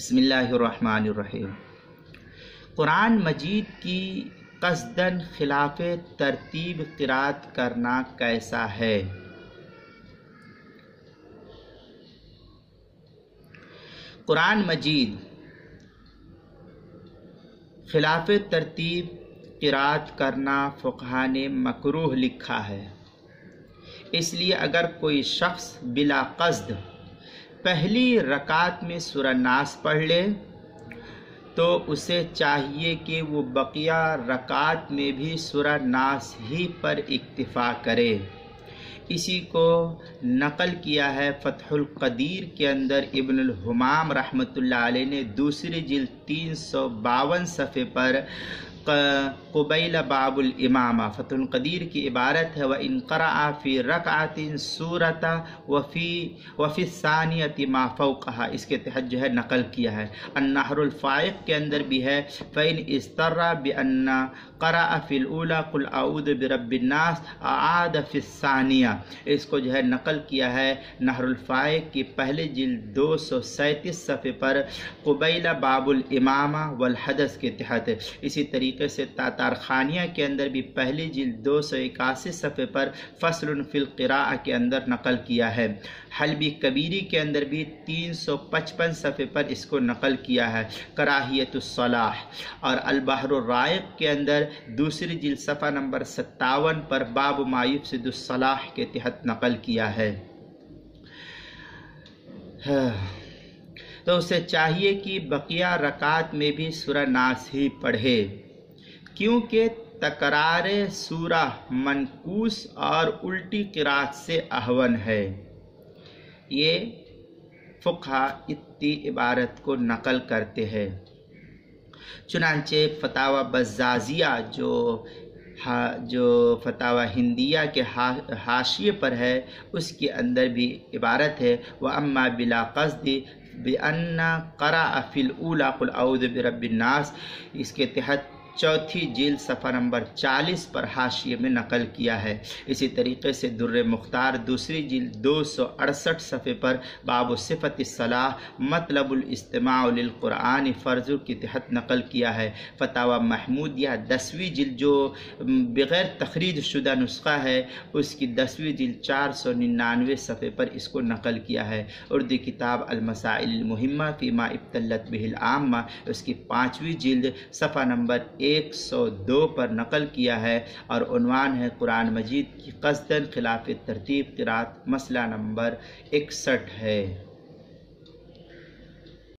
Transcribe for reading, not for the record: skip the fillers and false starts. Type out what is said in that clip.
بسم اللہ الرحمن الرحیم۔ قرآن مجید کی قصداً خلاف ترتیب قرأت کرنا کیسا ہے؟ قرآن مجید خلاف ترتیب قرأت کرنا فقہا نے مکروہ لکھا ہے۔ اس لیے اگر کوئی شخص بلا قصد پہلی رکعت میں سورہ ناس پڑھ لے تو اسے چاہیے کہ وہ بقیہ رکعت میں بھی سورہ ناس ہی پر اکتفا کرے۔ اسی کو نقل کیا ہے فتح القدیر کے اندر ابن الحمام رحمۃ اللہ علیہ نے دوسری جلد 352 صفحے پر قبیل باب الامامہ۔ فتح القدیر کی عبارت ہے وَإِن قَرَأَ فِي رَكْعَةٍ سُورَةً وَفِي الثَّانِيَةِ مَا فَوْقَهَا، اس کے تحت جو ہے نقل کیا ہے۔ النحر الفائق کے اندر بھی ہے فَإِنْ اِسْتَرَّ بِأَنَّ قَرَأَ فِي الْأُولَى قُلْ أَعُوذُ بِرَبِّ النَّاسِ أَعَادَ فِي الثَّانِيَةِ، اس کو جو ہے نقل کیا ہے نحر الفائق کی پہلے جلد 237 صفحے پر قبیل باب الامامہ والحدث کے تحت۔ اسی طریقے سے تاتار خانیہ کے اندر بھی پہلی جلد 281 صفحے پر فصل فی القراءہ کے اندر نقل کیا ہے۔ حلبی کبیری کے اندر بھی 355 صفحے پر اس کو نقل کیا ہے کراہیت الصلاح، اور البحر الرائق کے اندر دوسری جلد صفحہ نمبر 57 پر باب ما یفسد الصلاح کے تحت نقل کیا ہے۔ تو اسے چاہیے کہ بقیہ رکعت میں بھی سورہ ناس ہی پڑھے، کیونکہ تکرار سورہ منقوص اور الٹی قرأت سے اہون ہے۔ یہ فقہا اتنی عبارت کو نقل کرتے ہیں۔ چنانچہ فتاوی بزازیہ جو فتاوی ہندیہ کے حاشیے پر ہے، اس کے اندر بھی عبارت ہے وَأَمَّا بِلَا قَصْدِ بِأَنَّ قَرَأَ فِي الْأُولَى قُلْ أَعُوذُ بِرَبِّ النَّاسِ، اس کے تحت چوتھی جلد صفحہ نمبر 40 پر حاشیے میں نقل کیا ہے۔ اسی طریقے سے در مختار دوسری جلد 268 صفحے پر باب صفت الصلاح مطلب الاستماع للقرآن فرض کے تحت نقل کیا ہے۔ فتاوی محمودیہ 10ویں جلد جو بغیر تخریج شدہ نسخہ ہے، اس کی 10ویں جلد 499 صفحے پر اس کو نقل کیا ہے۔ اردو کتاب المسائل المہمہ فیما ابتلت بہ العامہ، اس کی 5ویں جلد صفحہ نمبر 102 پر نقل کیا ہے، اور عنوان ہے قرآن مجید کی قصداً خلاف ترتیب قرأت، مسئلہ نمبر 61 ہے۔